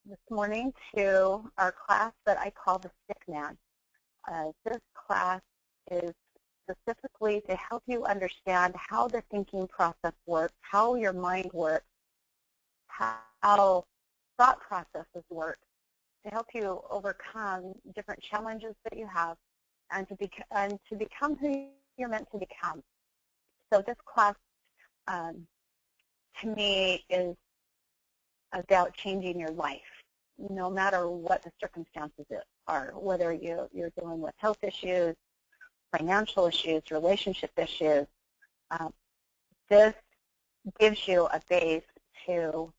this morning to our class that I call the Stickman. This class is specifically to help you understand how the thinking process works, how your mind works, how thought processes work, to help you overcome different challenges that you have and to become who you're meant to become. So this class, to me, is about changing your life, no matter what the circumstances are, whether you're dealing with health issues, financial issues, relationship issues. This gives you a base to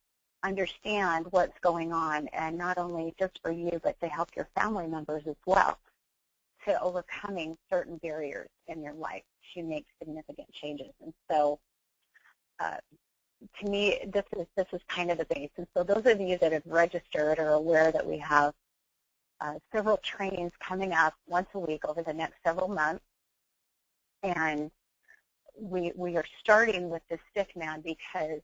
understand what's going on, and not only just for you, but to help your family members as well, to overcoming certain barriers in your life to make significant changes. And so to me, this is kind of the base. And so those of you that have registered are aware that we have several trainings coming up once a week over the next several months. And we are starting with the Stickman because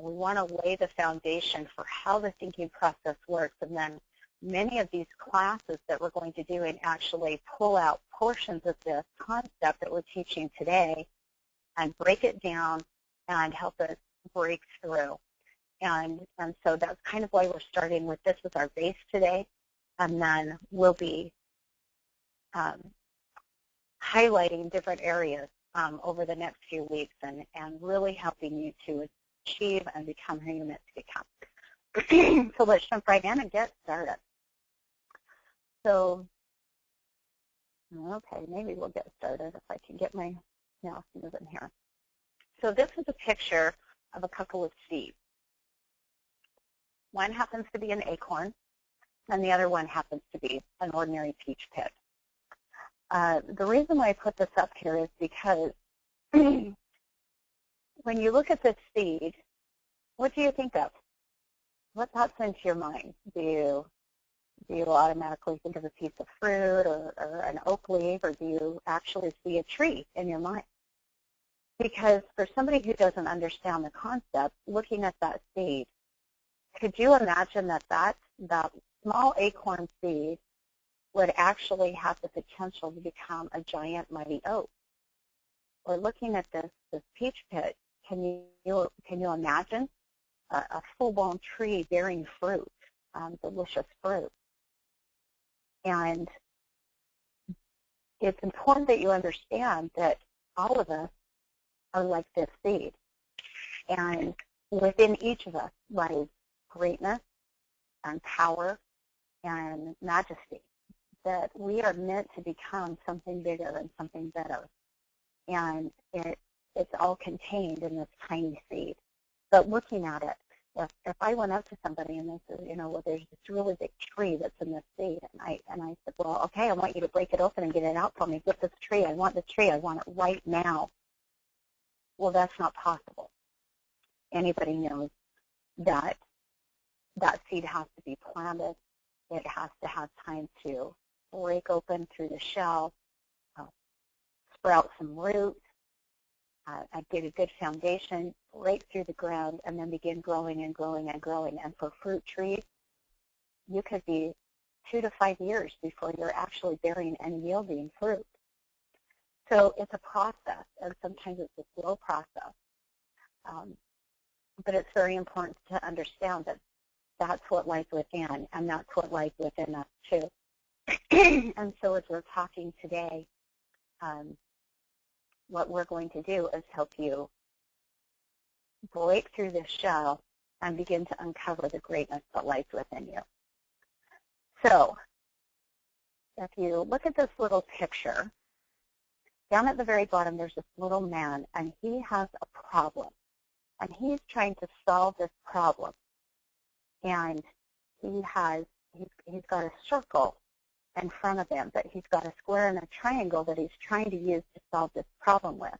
we want to lay the foundation for how the thinking process works. And then many of these classes that we're going to do and actually pull out portions of this concept that we're teaching today and break it down and help us break through. And so that's kind of why we're starting with this as our base today. And then we'll be highlighting different areas over the next few weeks and really helping you to achieve and become who you're meant to become. So let's jump right in and get started. So, okay, maybe we'll get started if I can get my mouse moving here. So this is a picture of a couple of seeds. One happens to be an acorn, and the other one happens to be an ordinary peach pit. The reason why I put this up here is because when you look at this seed, what do you think of? What pops into your mind? Do you automatically think of a piece of fruit or an oak leaf, or do you actually see a tree in your mind? Because for somebody who doesn't understand the concept, looking at that seed, could you imagine that small acorn seed would actually have the potential to become a giant mighty oak? Or looking at this peach pit, can you imagine a full-blown tree bearing fruit, delicious fruit? And it's important that you understand that all of us are like this seed. And within each of us lies greatness and power and majesty, that we are meant to become something bigger and something better. And it's all contained in this tiny seed. But looking at it, if I went up to somebody and they said, well, there's this really big tree that's in this seed, and I said, well, okay, I want you to break it open and get it out for me. Get this tree. I want the tree. I want it right now. Well, that's not possible. Anybody knows that that seed has to be planted. It has to have time to break open through the shell, sprout some roots, get a good foundation, break through the ground, and then begin growing and growing and growing. And for fruit trees, you could be 2 to 5 years before you're actually bearing and yielding fruit. So it's a process, and sometimes it's a slow process. But it's very important to understand that that's what lies within, and that's what lies within us too. And so as we're talking today, what we're going to do is help you break through this shell and begin to uncover the greatness that lies within you. So if you look at this little picture, down at the very bottom there's this little man, and he has a problem. And he's trying to solve this problem. And he's got a circle in front of him, but he's got a square and a triangle that he's trying to use to solve this problem with.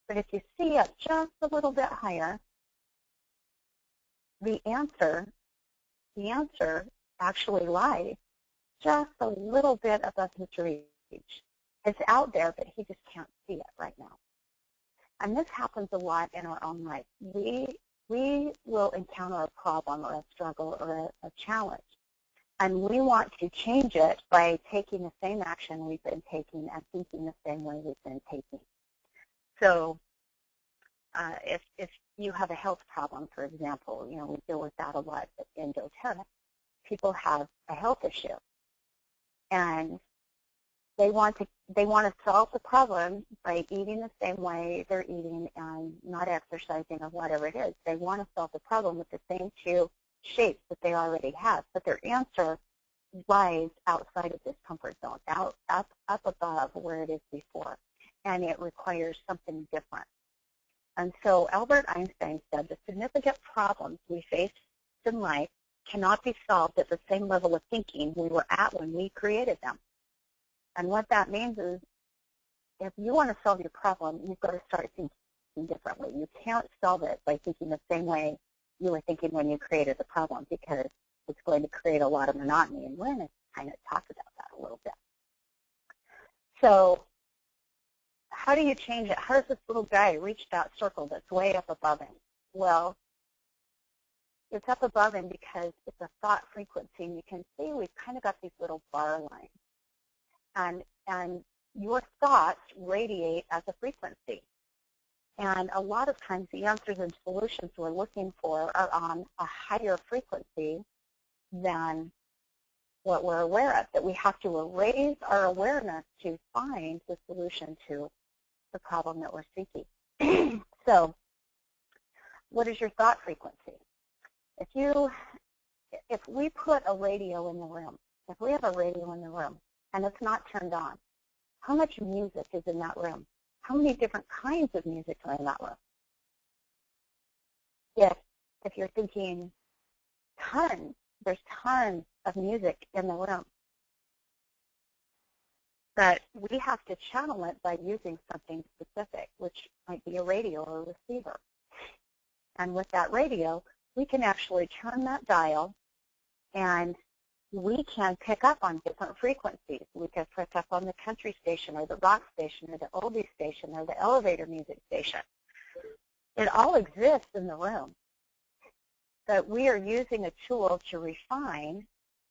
But if you see up just a little bit higher, the answer actually lies just a little bit above his reach. It's out there, but he just can't see it right now. And this happens a lot in our own life. We we will encounter a problem or a struggle or a challenge. And we want to change it by taking the same action we've been taking and thinking the same way we've been thinking. So if you have a health problem, for example, we deal with that a lot in doTERRA. People have a health issue, and they want to solve the problem by eating the same way they're eating and not exercising or whatever it is. They want to solve the problem with the same two shapes that they already have, but their answer lies outside of this comfort zone, up above where it is before, and it requires something different. And so Albert Einstein said the significant problems we face in life cannot be solved at the same level of thinking we were at when we created them. And what that means is if you want to solve your problem, you've got to start thinking differently. You can't solve it by thinking the same way you were thinking when you created the problem, because it's going to create a lot of monotony. And we're going to kind of talk about that a little bit. So how do you change it? How does this little guy reach that circle that's way up above him? Well, it's up above him because it's a thought frequency. And you can see we've kind of got these little bar lines. And your thoughts radiate as a frequency. And a lot of times the answers and solutions we're looking for are on a higher frequency than what we're aware of, that we have to raise our awareness to find the solution to the problem that we're seeking. So what is your thought frequency? If we put a radio in the room, if we have a radio in the room and it's not turned on, how much music is in that room? How many different kinds of music are in that room? If you're thinking there's tons of music in the room. But we have to channel it by using something specific, which might be a radio or a receiver. And with that radio, we can actually turn that dial, and we can pick up on different frequencies. We can pick up on the country station or the rock station or the oldie station or the elevator music station. It all exists in the room. But we are using a tool to refine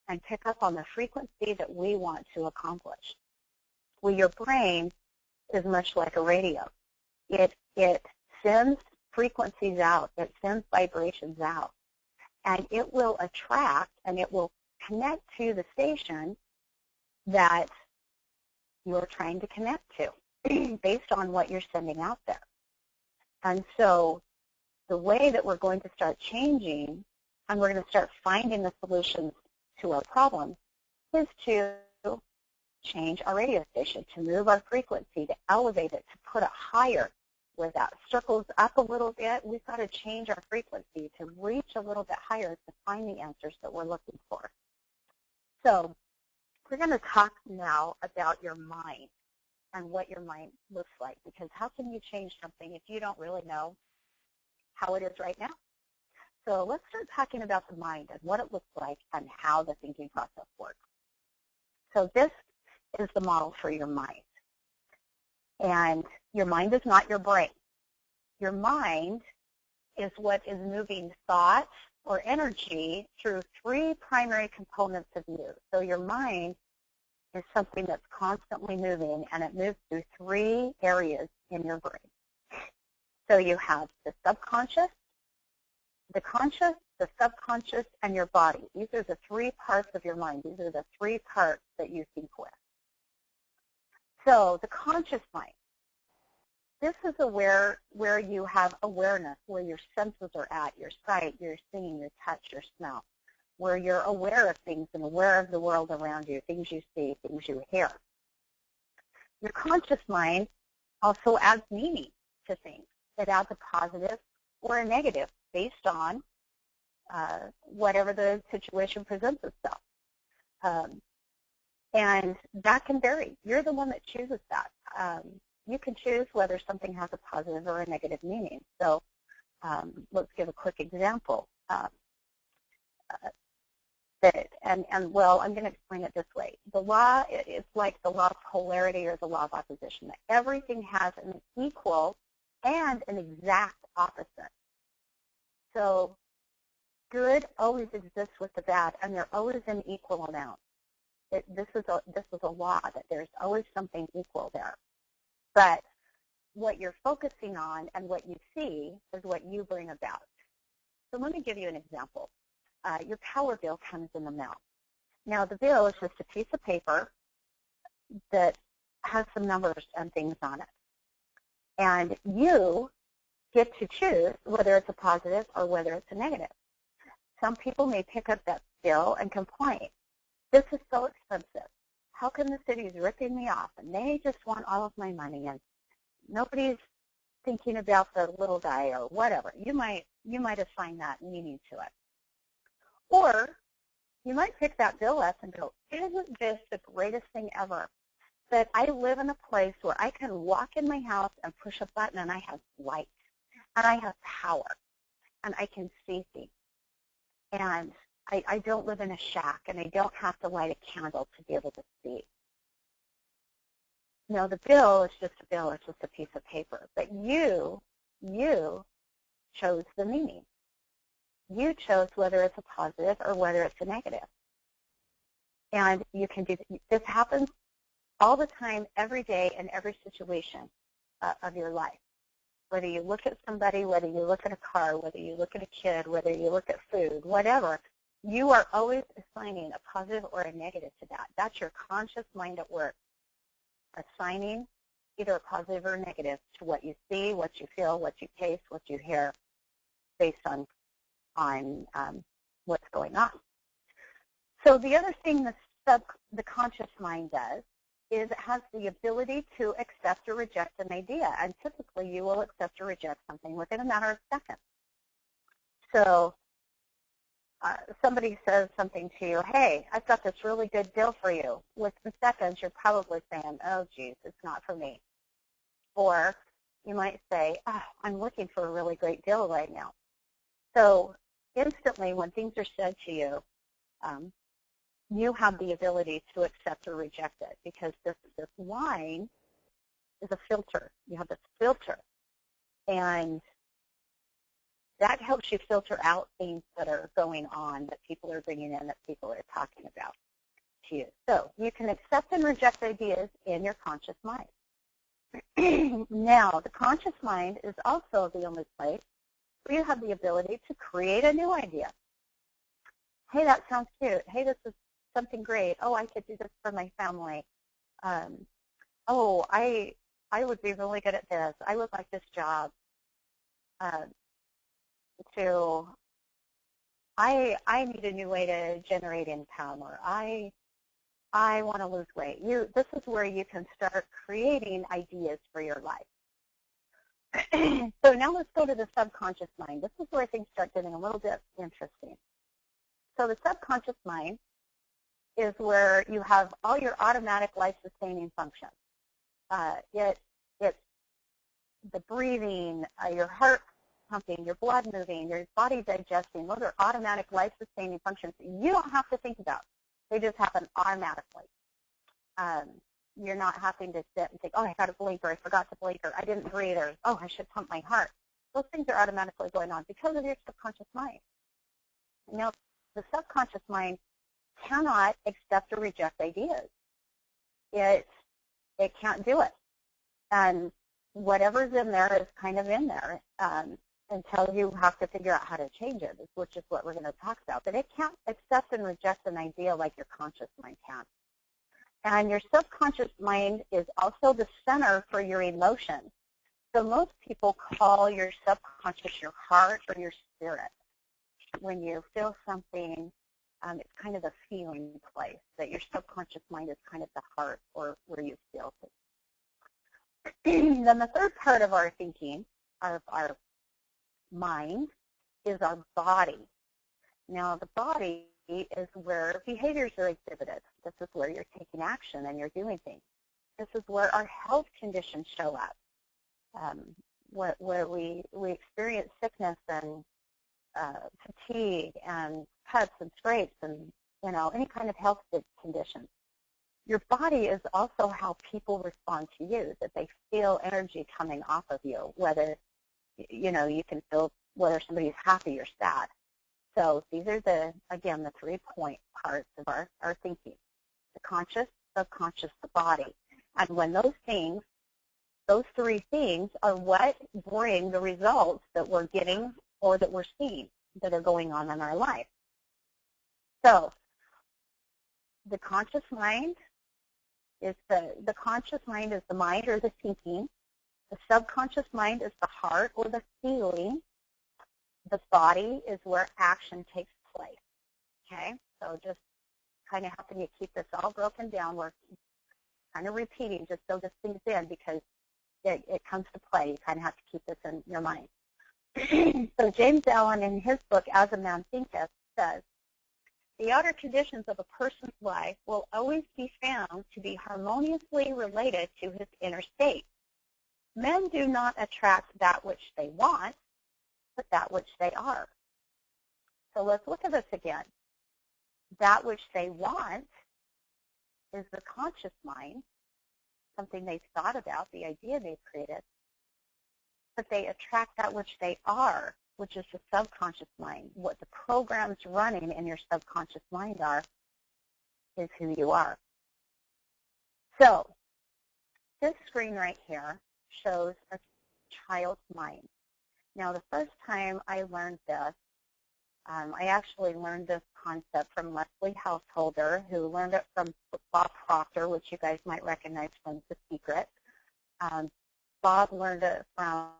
and pick up on the frequency that we want to accomplish. Well, your brain is much like a radio. It sends frequencies out. It sends vibrations out. And it will attract and it will connect to the station that you're trying to connect to based on what you're sending out there. And so the way that we're going to start changing and we're going to start finding the solutions to our problems is to change our radio station, to move our frequency, to elevate it, to put it higher. Where that circles up a little bit, we've got to change our frequency to reach a little bit higher to find the answers that we're looking for. So we're going to talk now about your mind and what your mind looks like, because how can you change something if you don't really know how it is right now? So let's start talking about the mind and what it looks like and how the thinking process works. So this is the model for your mind. And your mind is not your brain. Your mind is what is moving thought or energy through three primary components of you. So your mind is something that's constantly moving, and it moves through three areas in your brain. So you have the subconscious, the conscious, the subconscious, and your body. These are the three parts of your mind. These are the three parts that you think with. So the conscious mind, this is where you have awareness, where your senses are at, your sight, your seeing, your touch, your smell, where you're aware of things and aware of the world around you, things you see, things you hear. Your conscious mind also adds meaning to things. It adds a positive or a negative based on whatever the situation presents itself. And that can vary. You're the one that chooses that. You can choose whether something has a positive or a negative meaning. So let's give a quick example. Well, I'm going to explain it this way. The law, it's like the law of polarity or the law of opposition. That everything has an equal and an exact opposite. So good always exists with the bad, and they're always in equal amount. This is a law that there's always something equal there. But what you're focusing on and what you see is what you bring about. So let me give you an example. Your power bill comes in the mail. Now, the bill is just a piece of paper that has some numbers and things on it. And you get to choose whether it's a positive or whether it's a negative. Some people may pick up that bill and complain. This is so expensive. How come the city is ripping me off? And they just want all of my money, and nobody's thinking about the little guy or whatever. You might assign that meaning to it. Or you might pick that bill up and go, isn't this the greatest thing ever? That I live in a place where I can walk in my house and push a button and I have light, and I have power, and I can see things. And I don't live in a shack, and I don't have to light a candle to be able to see. No, the bill is just a bill. It's just a piece of paper. But you chose the meaning. You chose whether it's a positive or whether it's a negative. And you can do this. Happens all the time, every day, in every situation of your life. Whether you look at somebody, whether you look at a car, whether you look at a kid, whether you look at food, whatever, you are always assigning a positive or a negative to that. That's your conscious mind at work, assigning either a positive or a negative to what you see, what you feel, what you taste, what you hear, based on what's going on. So the other thing the conscious mind does is it has the ability to accept or reject an idea, and typically you will accept or reject something within a matter of seconds. So somebody says something to you, hey, I've got this really good deal for you. Within seconds, you're probably saying, oh, geez, it's not for me. Or you might say, oh, I'm looking for a really great deal right now. So instantly, when things are said to you, you have the ability to accept or reject it, because this line is a filter. You have this filter, and that helps you filter out things that are going on, that people are bringing in, that people are talking about to you. So you can accept and reject ideas in your conscious mind. Now, the conscious mind is also the only place where you have the ability to create a new idea. Hey, that sounds cute. Hey, this is something great. Oh, I could do this for my family. Oh, I would be really good at this. I would like this job. I need a new way to generate income, or I want to lose weight. This is where you can start creating ideas for your life. So now let's go to the subconscious mind. This is where things start getting a little bit interesting. So the subconscious mind is where you have all your automatic life-sustaining functions. It's the breathing, your heart pumping, your blood moving, your body digesting. Those are automatic life-sustaining functions that you don't have to think about. They just happen automatically. You're not having to sit and think, oh, I got a blinker, I forgot to blink, or I didn't breathe, or oh, I should pump my heart. Those things are automatically going on because of your subconscious mind. Now, the subconscious mind cannot accept or reject ideas. It can't do it. And whatever's in there is kind of in there until you have to figure out how to change it, which is what we're going to talk about. But it can't accept and reject an idea like your conscious mind can. And your subconscious mind is also the center for your emotions. So most people call your subconscious your heart or your spirit. When you feel something, it's kind of a feeling place, that your subconscious mind is kind of the heart or where you feel things. Then the third part of our thinking, of our mind, is our body. Now, the body is where behaviors are exhibited. This is where you're taking action and you're doing things. This is where our health conditions show up, where we experience sickness and fatigue and cuts and scrapes and, any kind of health condition. Your body is also how people respond to you, that they feel energy coming off of you, whether, you can feel whether somebody's happy or sad. So these are again, the 3-point parts of our thinking: the conscious, subconscious, the body. And when those 3 things are what bring the results that we're getting or that we're seeing that are going on in our life. So the conscious mind is the conscious mind is the mind or the thinking. The subconscious mind is the heart or the feeling. The body is where action takes place. Okay? So just kind of helping you keep this all broken down. We're kind of repeating just so this sinks in because it comes to play. You kind of have to keep this in your mind. So James Allen, in his book, As a Man Thinketh, says, the outer conditions of a person's life will always be found to be harmoniously related to his inner state. Men do not attract that which they want, but that which they are. So let's look at this again. That which they want is the conscious mind, something they've thought about, the idea they've created. But they attract that which they are, which is the subconscious mind. What the programs running in your subconscious mind are is who you are. So this screen right here shows a child's mind. Now, the first time I learned this, I actually learned this concept from Leslie Householder, who learned it from Bob Proctor, which you guys might recognize from The Secret. Bob learned it from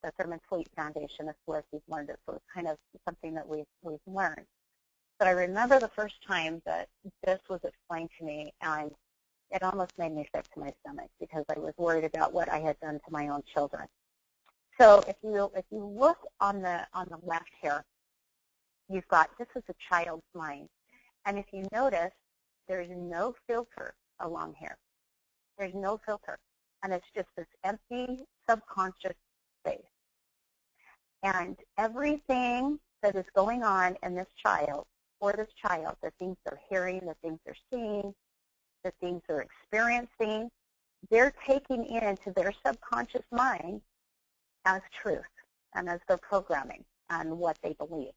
the Thurman Fleet Foundation. That's where he's learned it, so it's kind of something that we've learned. But I remember the first time that this was explained to me, and it almost made me sick to my stomach because I was worried about what I had done to my own children. So if you look on the left here, you've got, this is a child's mind. And if you notice, there's no filter along here. There's no filter. And it's just this empty subconscious space. And everything that is going on in this child, for this child, the things they're hearing, the things they're seeing, the things they're experiencing, they're taking into their subconscious mind as truth and as their programming and what they believe.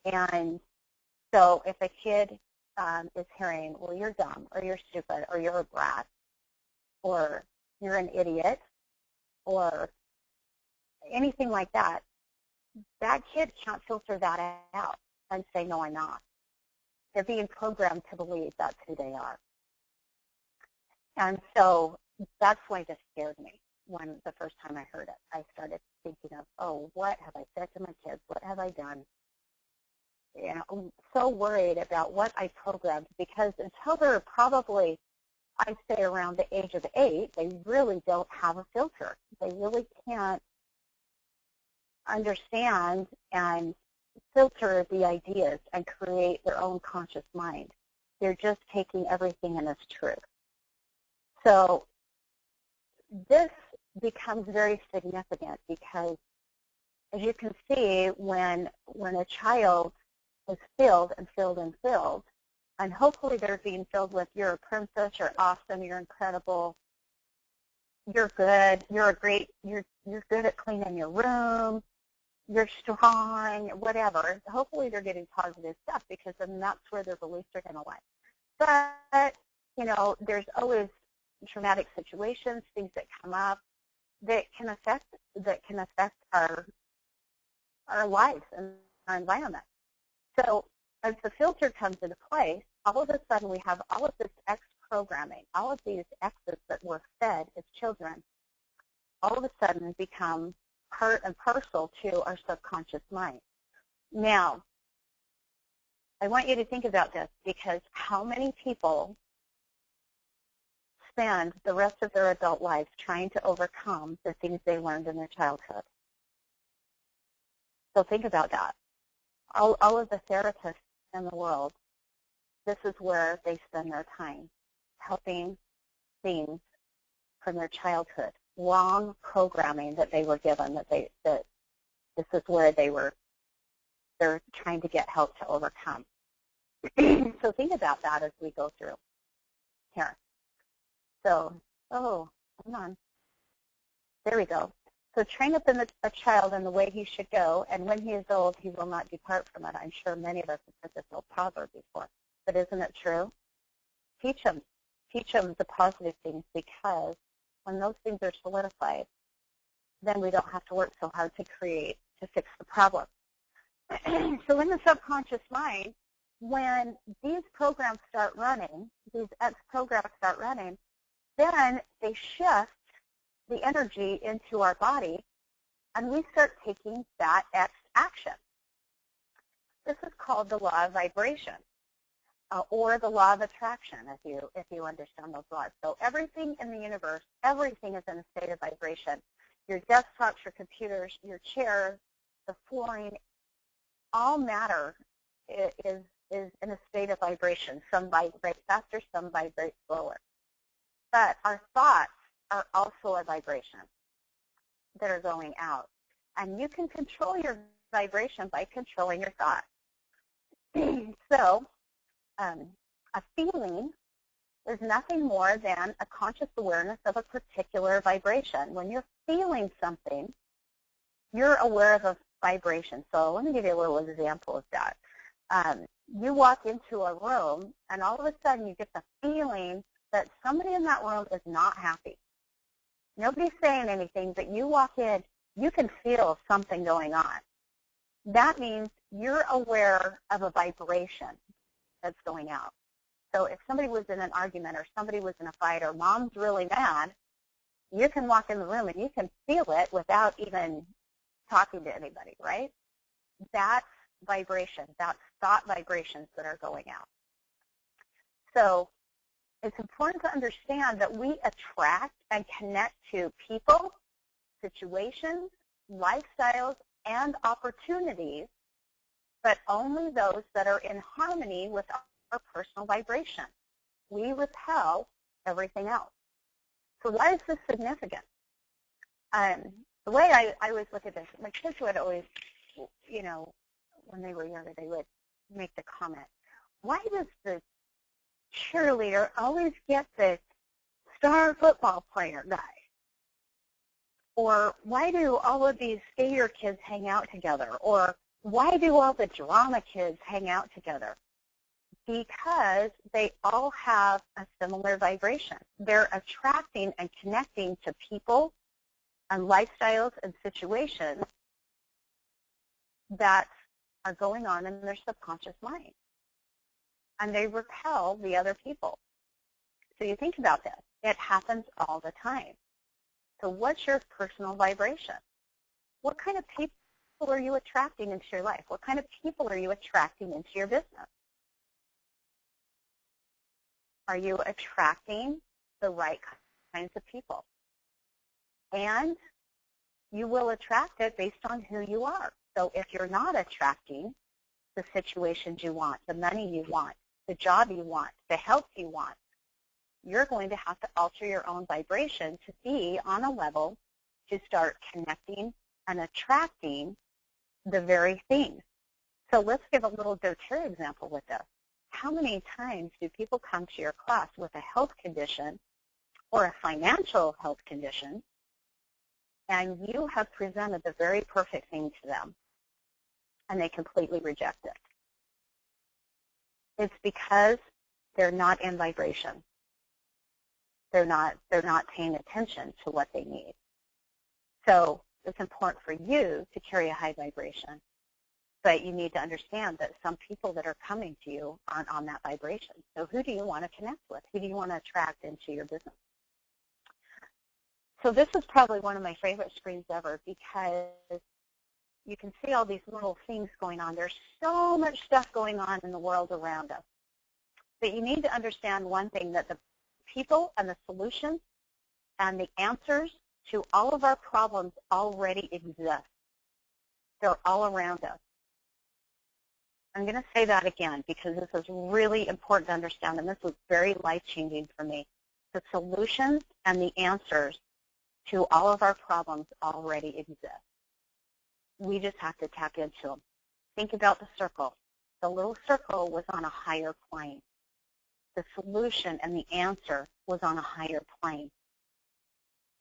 And so if a kid is hearing, well, you're dumb, or you're stupid, or you're a brat, or you're an idiot, or anything like that, that kid can't filter that out and say, no, I'm not. They're being programmed to believe that's who they are. And so that's why this scared me when the first time I heard it. I started thinking of, oh, what have I said to my kids? What have I done? You know, I'm so worried about what I programmed, because until they're probably, I'd say around the age of 8, they really don't have a filter. They really can't understand and filter the ideas and create their own conscious mind. They're just taking everything in as truth. So this becomes very significant because, as you can see, when a child is filled and filled and filled, and hopefully they're being filled with, you're a princess, you're awesome, you're incredible, you're good, you're good at cleaning your room, you're strong, whatever. Hopefully they're getting positive stuff, because then that's where their beliefs are going to lie. But, you know, there's always traumatic situations, things that come up that can affect our lives and our environment. So as the filter comes into place, all of a sudden we have all of this X programming, all of these X's that were fed as children, all of a sudden become part and parcel to our subconscious mind. Now, I want you to think about this, because how many people spend the rest of their adult lives trying to overcome the things they learned in their childhood? So think about that. All of the therapists in the world, this is where they spend their time, helping things from their childhood, long programming that they were given, that this is where they're trying to get help to overcome. So think about that as we go through here. So, oh, hold on. There we go. So train up a child in the way he should go, and when he is old, he will not depart from it. I'm sure many of us have heard this old proverb before, but isn't it true? Teach them the positive things, because when those things are solidified, then we don't have to work so hard to fix the problem. So in the subconscious mind, when these programs start running, these X programs start running, then they shift the energy into our body, and we start taking that X action. This is called the law of vibration, or the law of attraction, if you understand those laws. So everything in the universe, everything is in a state of vibration. Your desktops, your computers, your chair, the flooring, all matter is in a state of vibration. Some vibrate faster, some vibrate slower. But our thoughts are also a vibration that are going out. And you can control your vibration by controlling your thoughts. So a feeling is nothing more than a conscious awareness of a particular vibration. When you're feeling something, you're aware of a vibration. So let me give you a little example of that. You walk into a room, and all of a sudden you get the feeling that somebody in that room is not happy. Nobody's saying anything, but you walk in, you can feel something going on. That means you're aware of a vibration that's going out. So if somebody was in an argument, or somebody was in a fight, or mom's really mad, you can walk in the room and you can feel it without even talking to anybody, right? That's vibration. That's thought vibrations that are going out. So it's important to understand that we attract and connect to people, situations, lifestyles, and opportunities, but only those that are in harmony with our personal vibration. We repel everything else. So why is this significant? The way I always look at this, my kids would always, when they were younger, they would make the comment, why does the cheerleader always get the star football player guy? Or why do all of these skater kids hang out together? Or why do all the drama kids hang out together? Because they all have a similar vibration. They're attracting and connecting to people and lifestyles and situations that are going on in their subconscious mind. And they repel the other people. So you think about this. It happens all the time. So what's your personal vibration? What kind of people are you attracting into your life? What kind of people are you attracting into your business? Are you attracting the right kinds of people? And you will attract it based on who you are. So if you're not attracting the situations you want, the money you want, the job you want, the health you want, you're going to have to alter your own vibration to be on a level to start connecting and attracting the very things. So let's give a little doTERRA example with this. How many times do people come to your class with a health condition or a financial health condition, and you have presented the very perfect thing to them, and they completely reject it? It's because they're not in vibration. They're not paying attention to what they need. So it's important for you to carry a high vibration, but you need to understand that some people that are coming to you aren't on that vibration. So who do you want to connect with? Who do you want to attract into your business? So this is probably one of my favorite screens ever, because you can see all these little things going on. There's so much stuff going on in the world around us. But you need to understand one thing, that the people and the solutions and the answers to all of our problems already exist. They're all around us. I'm going to say that again, because this is really important to understand, and this was very life-changing for me. The solutions and the answers to all of our problems already exist. We just have to tap into them. Think about the circle. The little circle was on a higher plane. The solution and the answer was on a higher plane.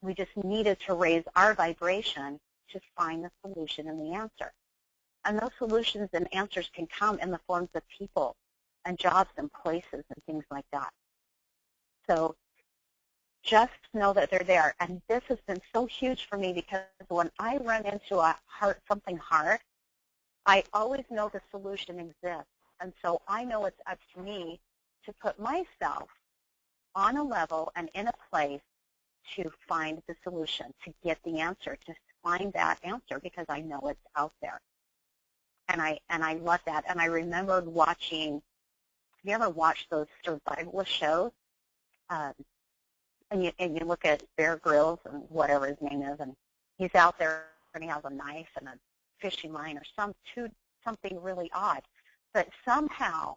We just needed to raise our vibration to find the solution and the answer. And those solutions and answers can come in the forms of people and jobs and places and things like that. So just know that they're there. And this has been so huge for me because when I run into something hard, I always know the solution exists. And so I know it's up to me to put myself on a level and in a place to find the solution, to get the answer, to find that answer because I know it's out there. And I love that. And I remembered watching, have you ever watched those survivalist shows? And you look at Bear Grylls and whatever his name is, and he's out there and he has a knife and a fishing line or something really odd. But somehow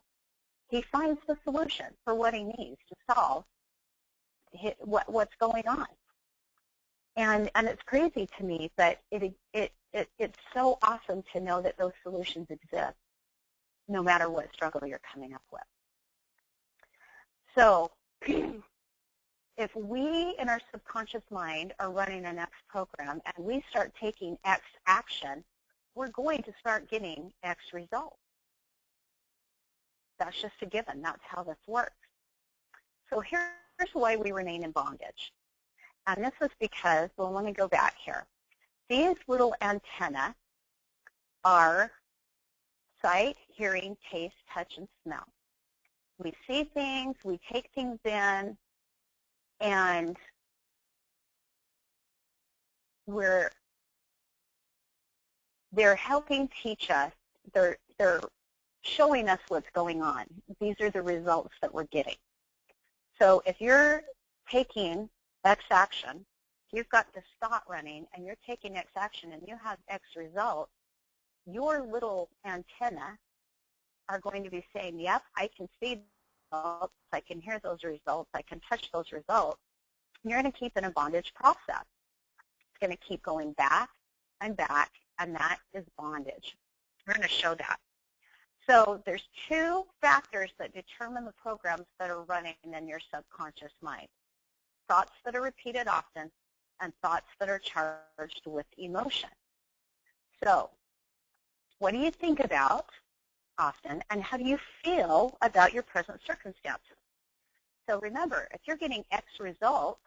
he finds the solution for what he needs to solve what's going on. And it's crazy to me, but it's so awesome to know that those solutions exist no matter what struggle you're coming up with. So if we in our subconscious mind are running an X program and we start taking X action, we're going to start getting X results. That's just a given. That's how this works. So here's why we remain in bondage. And this is because, well, let me go back here. These little antennae are sight, hearing, taste, touch, and smell. We see things, we take things in, and they're helping teach us, they're showing us what's going on. These are the results that we're getting. So if you're taking X action, if you've got this thought running and you're taking X action and you have X results, your little antenna are going to be saying, yep, I can see results, I can hear those results, I can touch those results. And you're going to keep in a bondage process. It's going to keep going back, and that is bondage. We're going to show that. So there's two factors that determine the programs that are running in your subconscious mind. Thoughts that are repeated often and thoughts that are charged with emotion. So what do you think about often, and how do you feel about your present circumstances? So remember, if you're getting X results,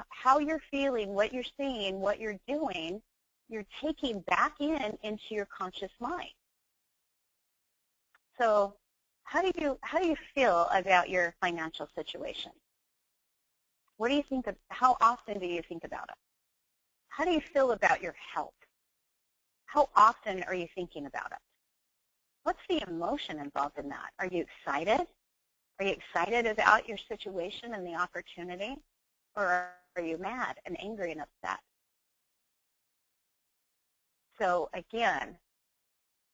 how you're feeling, what you're seeing, what you're doing, you're taking back into your conscious mind. So how do you feel about your financial situation? What do you think of, how often do you think about it? How do you feel about your health? How often are you thinking about it? What's the emotion involved in that? Are you excited? Are you excited about your situation and the opportunity? Or are you mad and angry and upset? So again,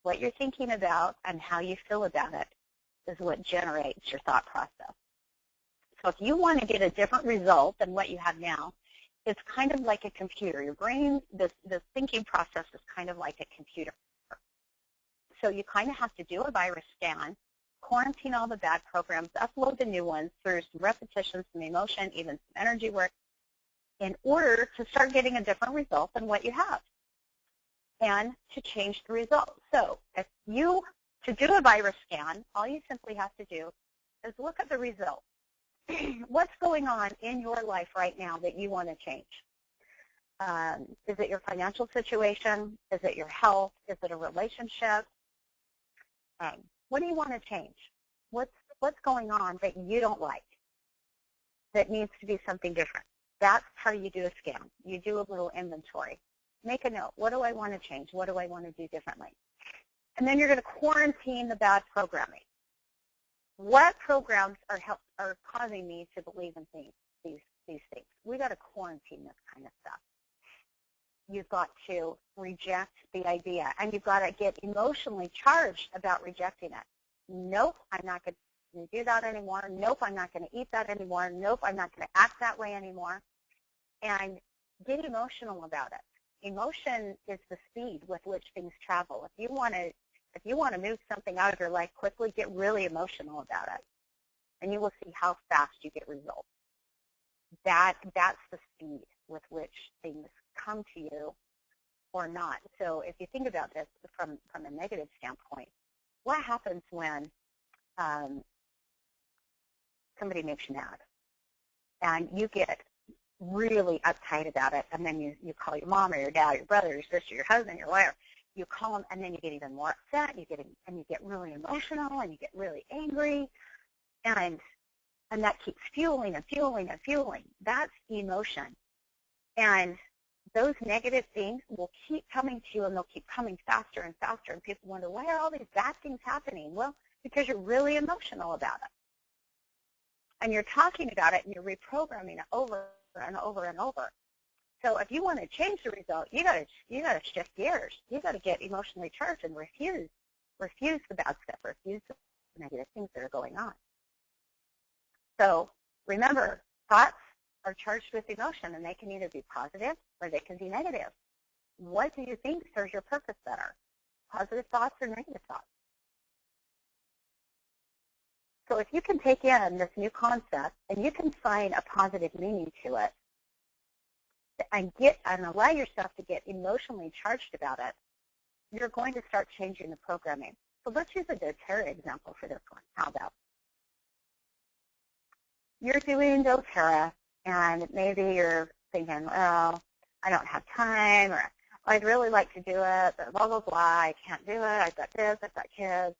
what you're thinking about and how you feel about it is what generates your thought process. So if you want to get a different result than what you have now, it's kind of like a computer. Your brain, this thinking process is kind of like a computer. So you kind of have to do a virus scan, quarantine all the bad programs, upload the new ones through some repetition, some emotion, even some energy work, in order to start getting a different result than what you have and to change the result. So to do a virus scan, all you simply have to do is look at the result. What's going on in your life right now that you want to change? Is it your financial situation? Is it your health? Is it a relationship? What do you want to change? What's going on that you don't like, that needs to be something different? That's how you do a scan. You do a little inventory. Make a note. What do I want to change? What do I want to do differently? And then you're going to quarantine the bad programming. What programs are causing me to believe in these things? We've got to quarantine this kind of stuff. You've got to reject the idea, and you've got to get emotionally charged about rejecting it. Nope, I'm not going to do that anymore. Nope, I'm not going to eat that anymore. Nope, I'm not going to act that way anymore. And get emotional about it. Emotion is the speed with which things travel. If you want to move something out of your life quickly, get really emotional about it, and you will see how fast you get results. that's the speed with which things come to you or not. So if you think about this from a negative standpoint, what happens when somebody makes you mad and you get really uptight about it, and then you call your mom or your dad, or your brother, your sister, your husband, your wife. You call them, and then you get even more upset. You get really emotional, and you get really angry, and that keeps fueling and fueling and fueling. That's emotion, and those negative things will keep coming to you, and they'll keep coming faster and faster. And people wonder, why are all these bad things happening? Well, because you're really emotional about it, and you're talking about it, and you're reprogramming it over and over and over. So if you want to change the result, you got to shift gears. You got to get emotionally charged and refuse the bad stuff, refuse the negative things that are going on. So remember, thoughts are charged with emotion, and they can either be positive or they can be negative. What do you think serves your purpose better? Positive thoughts or negative thoughts? So if you can take in this new concept and you can find a positive meaning to it and allow yourself to get emotionally charged about it, you're going to start changing the programming. So let's use a doTERRA example for this one. How about you're doing doTERRA and maybe you're thinking, well, I don't have time, or I'd really like to do it, but blah, blah, blah, I can't do it, I've got this, I've got kids,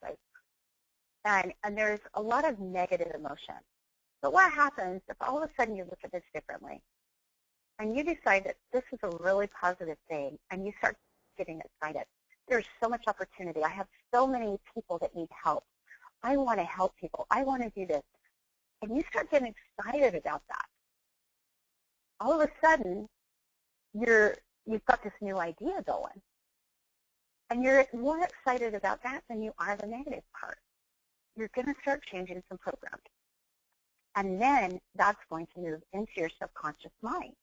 and there's a lot of negative emotion. But what happens if all of a sudden you look at this differently and you decide that this is a really positive thing and you start getting excited? There's so much opportunity. I have so many people that need help. I want to help people. I want to do this. And you start getting excited about that. All of a sudden, you've got this new idea going. And you're more excited about that than you are the negative part. You're going to start changing some programming. And then that's going to move into your subconscious mind.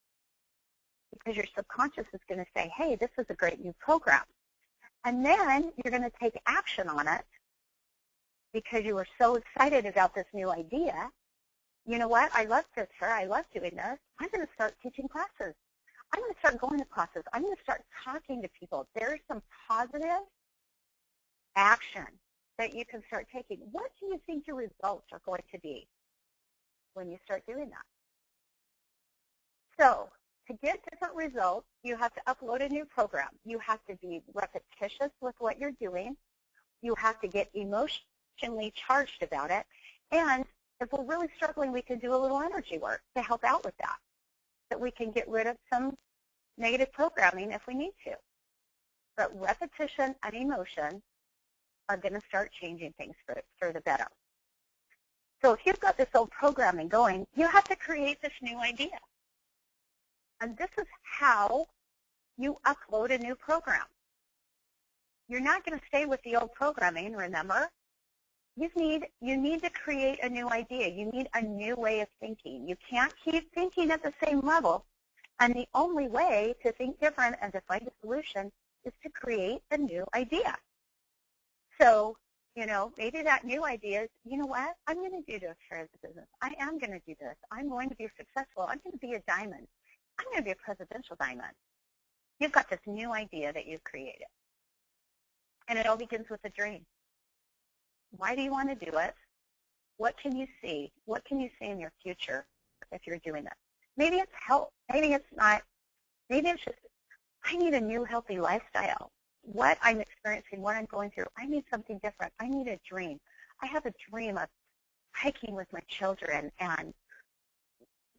Because your subconscious is going to say, hey, this is a great new program. And then you're going to take action on it because you were so excited about this new idea. You know what? I love this, sir. I love doing this. I'm going to start teaching classes. I'm going to start going to classes. I'm going to start talking to people. There's some positive action that you can start taking. What do you think your results are going to be when you start doing that? So to get different results, you have to upload a new program. You have to be repetitious with what you're doing. You have to get emotionally charged about it. And if we're really struggling, we can do a little energy work to help out with that we can get rid of some negative programming if we need to. But repetition and emotion are going to start changing things for the better. So if you've got this old programming going, you have to create this new idea. And this is how you upload a new program. You're not going to stay with the old programming, remember? You need to create a new idea. You need a new way of thinking. You can't keep thinking at the same level. And the only way to think different and to find a solution is to create a new idea. So, maybe that new idea is, you know what? I'm going to do this as a business. I am going to do this. I'm going to be successful. I'm going to be a diamond. I'm going to be a presidential diamond. You've got this new idea that you've created. And it all begins with a dream. Why do you want to do it? What can you see? What can you see in your future if you're doing it? Maybe it's health. Maybe it's not. Maybe it's just, I need a new healthy lifestyle. What I'm experiencing, what I'm going through, I need something different. I need a dream. I have a dream of hiking with my children and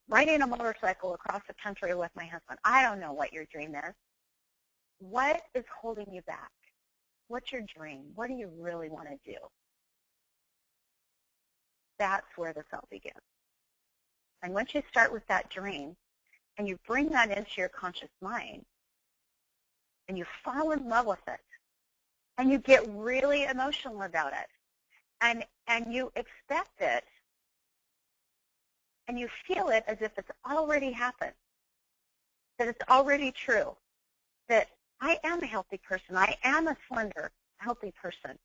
riding a motorcycle across the country with my husband. I don't know what your dream is. What is holding you back? What's your dream? What do you really want to do? That's where this all begins. And once you start with that dream and you bring that into your conscious mind and you fall in love with it and you get really emotional about it and you expect it and you feel it as if it's already happened, that it's already true, that I am a healthy person, I am a slender, healthy person,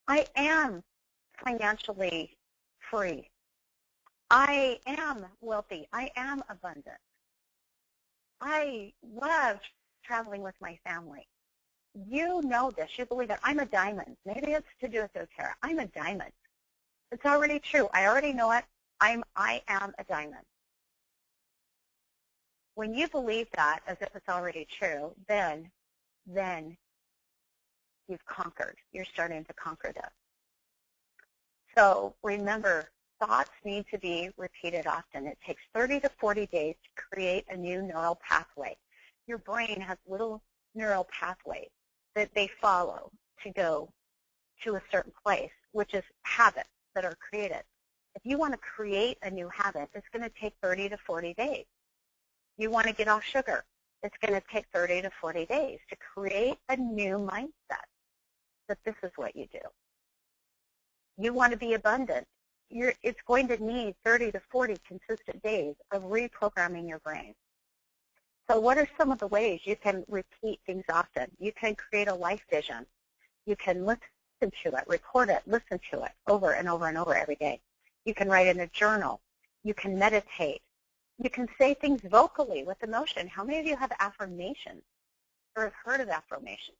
I am financially free, I am wealthy. I am abundant. I love traveling with my family. You know this. You believe it. I'm a diamond. Maybe it's to do with doTERRA. I'm a diamond. It's already true. I already know it. I am a diamond. When you believe that as if it's already true, then you've conquered. You're starting to conquer this. So remember, thoughts need to be repeated often. It takes 30 to 40 days to create a new neural pathway. Your brain has little neural pathways that they follow to go to a certain place, which is habits that are created. If you want to create a new habit, it's going to take 30 to 40 days. You want to get off sugar, it's going to take 30 to 40 days to create a new mindset that this is what you do. You want to be abundant. It's going to need 30 to 40 consistent days of reprogramming your brain. So what are some of the ways you can repeat things often? You can create a life vision. You can listen to it, record it, listen to it over and over and over every day. You can write in a journal. You can meditate. You can say things vocally with emotion. How many of you have affirmations or have heard of affirmations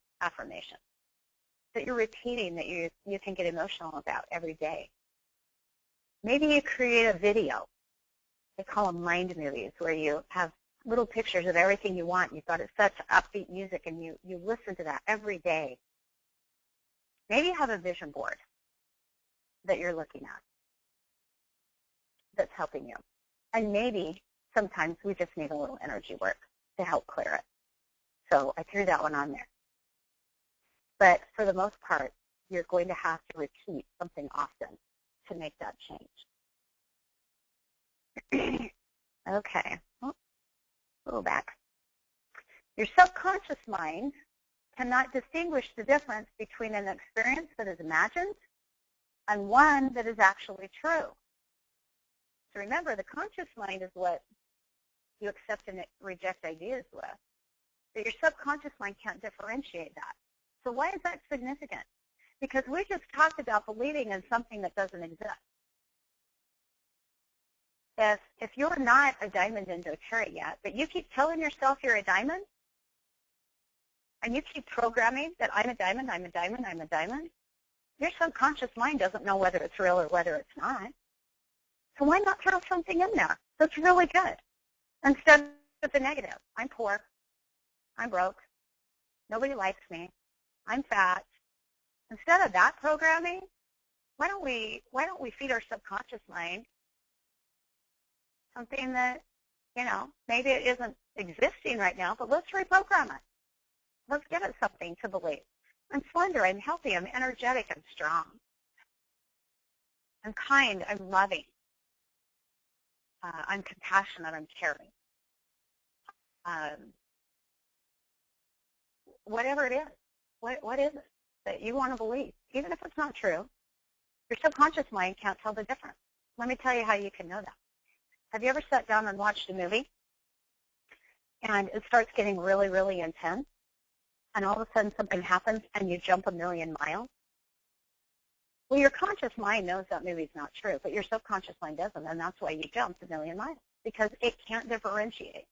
that you're repeating that you can get emotional about every day? Maybe you create a video. They call them mind movies, where you have little pictures of everything you want. You've got it set to upbeat music, and you listen to that every day. Maybe you have a vision board that you're looking at that's helping you. And maybe sometimes we just need a little energy work to help clear it. So I threw that one on there. But for the most part, you're going to have to repeat something often to make that change. Okay. Go back. Your subconscious mind cannot distinguish the difference between an experience that is imagined and one that is actually true. So remember, the conscious mind is what you accept and reject ideas with. But your subconscious mind can't differentiate that. So why is that significant? Because we just talked about believing in something that doesn't exist. If you're not a diamond in doTERRA yet, but you keep telling yourself you're a diamond, and you keep programming that I'm a diamond, I'm a diamond, I'm a diamond, your subconscious mind doesn't know whether it's real or whether it's not. So why not throw something in there that's really good instead of the negative? I'm poor. I'm broke. Nobody likes me. I'm fat. Instead of that programming, why don't we feed our subconscious mind something that, maybe it isn't existing right now, but let's reprogram it. Let's give it something to believe. I'm slender, I'm healthy, I'm energetic, I'm strong. I'm kind, I'm loving. I'm compassionate, I'm caring. Whatever it is, what is it that you want to believe? Even if it's not true, your subconscious mind can't tell the difference. Let me tell you how you can know that. Have you ever sat down and watched a movie and it starts getting really, really intense, and all of a sudden something happens and you jump a million miles? Well, your conscious mind knows that movie's not true, but your subconscious mind doesn't, and that's why you jumped a million miles, because it can't differentiate.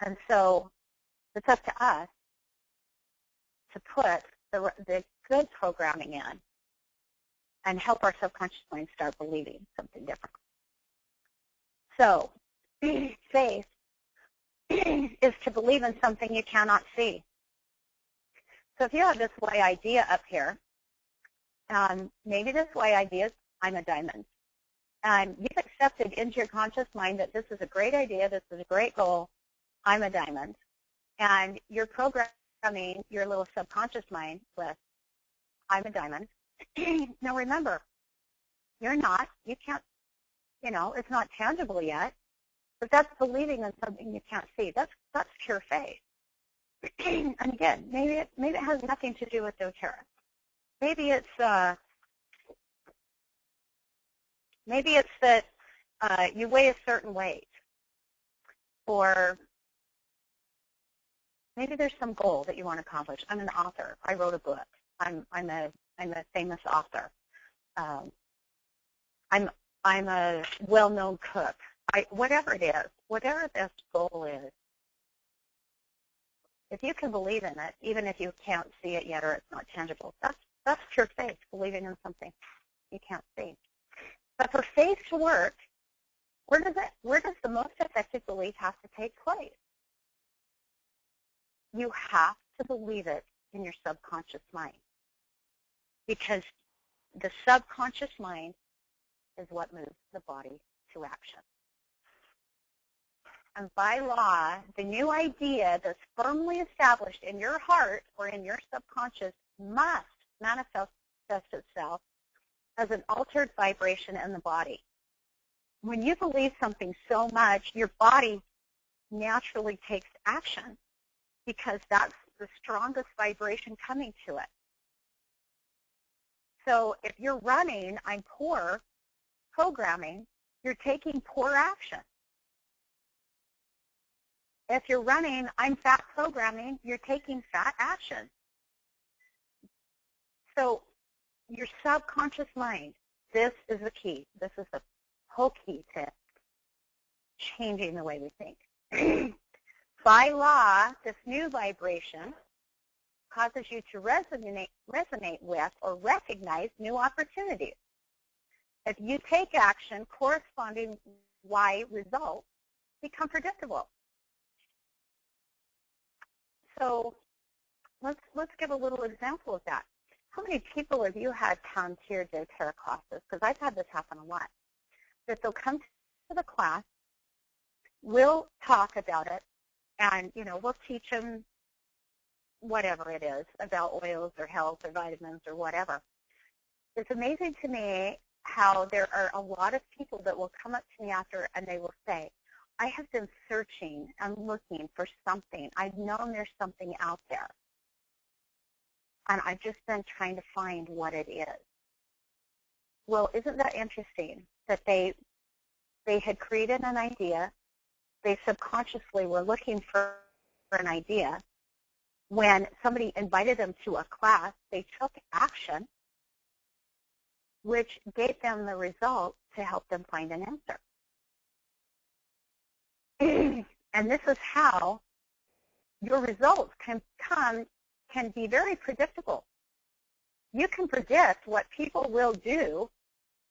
And so it's up to us to put the good programming in and help our subconscious mind start believing something different. So faith is to believe in something you cannot see. So if you have this why idea up here, maybe this why idea is I'm a diamond. And you've accepted into your conscious mind that this is a great idea, this is a great goal, I'm a diamond. And you're programming your little subconscious mind with I'm a diamond. Now remember, you're not. You can't, it's not tangible yet. But that's believing in something you can't see. That's pure faith. And again, maybe it has nothing to do with doTERRA. Maybe it's that you weigh a certain weight, or maybe there's some goal that you want to accomplish. I'm an author. I wrote a book. I'm a famous author. I'm a well-known cook. Whatever it is, whatever this goal is, if you can believe in it, even if you can't see it yet or it's not tangible, that's pure faith, believing in something you can't see. But for faith to work, where does the most effective belief have to take place? You have to believe it in your subconscious mind, because the subconscious mind is what moves the body to action. And by law, the new idea that's firmly established in your heart or in your subconscious must manifest itself as an altered vibration in the body. When you believe something so much, your body naturally takes action because that's the strongest vibration coming to it. So if you're running, I'm poor programming, you're taking poor action. If you're running, I'm fat programming, you're taking fat action. So your subconscious mind, this is the key. This is the whole key to changing the way we think. By law, this new vibration causes you to resonate with or recognize new opportunities. If you take action, corresponding Y results become predictable. So let's give a little example of that. How many people have you had come to your doTERRA classes? Because I've had this happen a lot. That they'll come to the class, we'll talk about it, and we'll teach them whatever it is about oils or health or vitamins or whatever. It's amazing to me how there are a lot of people that will come up to me after and they will say, I have been searching and looking for something. I've known there's something out there. And I've just been trying to find what it is. Well, isn't that interesting that they had created an idea, they subconsciously were looking for an idea. When somebody invited them to a class, they took action, which gave them the result to help them find an answer. And this is how your results can be very predictable. You can predict what people will do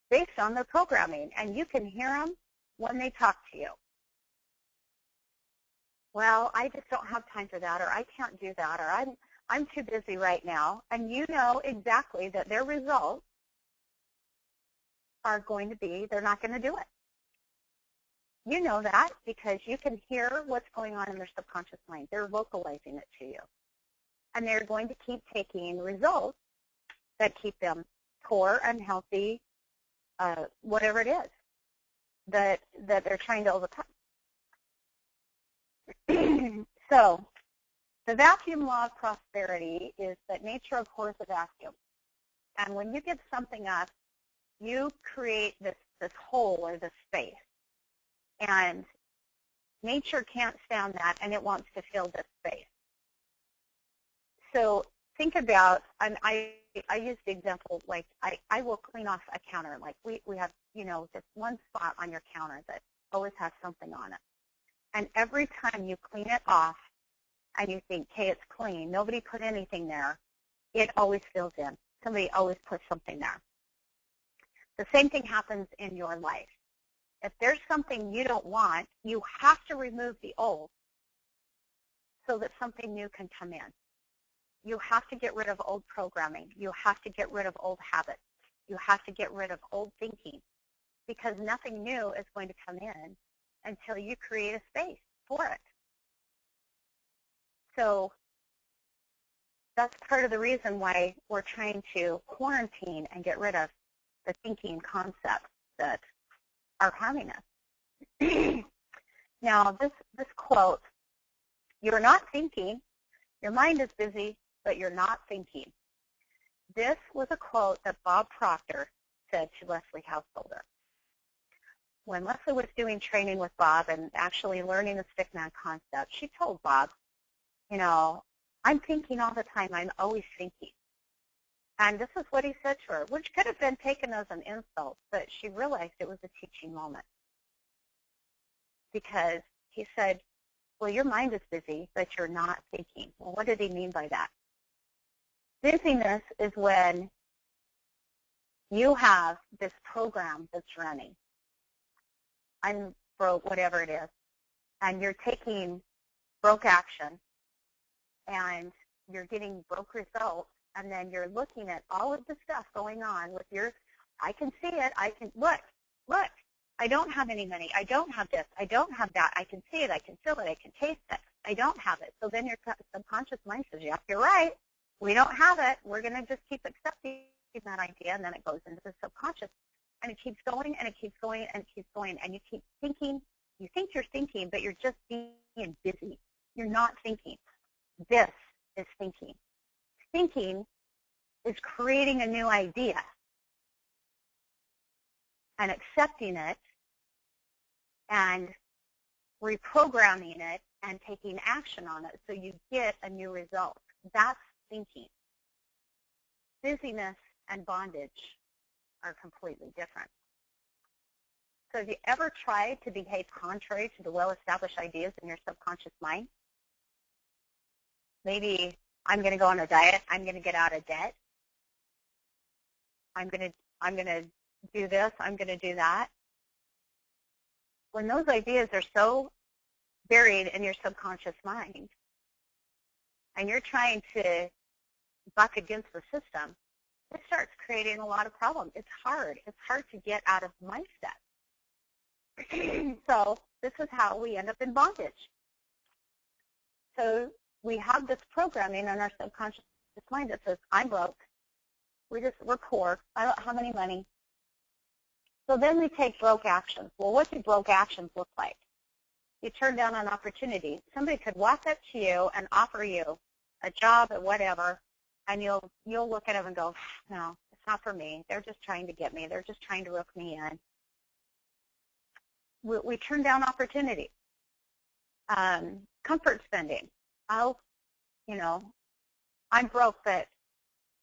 based on their programming, and you can hear them when they talk to you. Well, I just don't have time for that, or I can't do that, or I'm too busy right now. And you know exactly that their results are going to be, they're not going to do it. You know that because you can hear what's going on in their subconscious mind. They're vocalizing it to you. And they're going to keep taking results that keep them poor, unhealthy, whatever it is that they're trying to overcome. So the vacuum law of prosperity is that nature abhors a vacuum. And when you give something up, you create this hole or this space. And nature can't stand that, and it wants to fill this space. So think about, and I use the example, like I will clean off a counter. Like we have, this one spot on your counter that always has something on it. And every time you clean it off and you think, hey, it's clean, nobody put anything there, it always fills in. Somebody always puts something there. The same thing happens in your life. If there's something you don't want, you have to remove the old so that something new can come in. You have to get rid of old programming. You have to get rid of old habits. You have to get rid of old thinking because nothing new is going to come in until you create a space for it. So that's part of the reason why we're trying to quarantine and get rid of the thinking concepts that are harming us. Now, this quote, you're not thinking, your mind is busy, but you're not thinking. This was a quote that Bob Proctor said to Leslie Householder. When Leslie was doing training with Bob and actually learning the Stickman concept, she told Bob, I'm thinking all the time. I'm always thinking. And this is what he said to her, which could have been taken as an insult, but she realized it was a teaching moment. Because he said, well, your mind is busy, but you're not thinking. Well, what did he mean by that? Busyness is when you have this program that's running. I'm broke, whatever it is, and you're taking broke action, and you're getting broke results, and then you're looking at all of the stuff going on with your, I can see it, I can, look, I don't have any money, I don't have this, I don't have that, I can see it, I can feel it, I can taste it, I don't have it. So then your subconscious mind says, yep, you're right, we don't have it, we're going to just keep accepting that idea, and then it goes into the subconscious, and it keeps going, and it keeps going, and it keeps going, and you keep thinking, you think you're thinking, but you're just being busy. You're not thinking. This is thinking. Thinking is creating a new idea and accepting it and reprogramming it and taking action on it so you get a new result. That's thinking. Busyness and bondage are completely different. So have you ever tried to behave contrary to the well-established ideas in your subconscious mind? Maybe I'm going to go on a diet. I'm going to get out of debt. I'm going to do this. I'm going to do that. When those ideas are so buried in your subconscious mind, and you're trying to buck against the system, it starts creating a lot of problems. It's hard. It's hard to get out of mindset. So this is how we end up in bondage. So we have this programming in our subconscious mind that says, I'm broke. We're poor. I don't have any money. So then we take broke actions. Well, what do broke actions look like? You turn down an opportunity. Somebody could walk up to you and offer you a job or whatever, and you'll look at them and go, no, it's not for me. They're just trying to get me. They're just trying to rook me in. We turn down opportunity. Comfort spending. I'm broke, but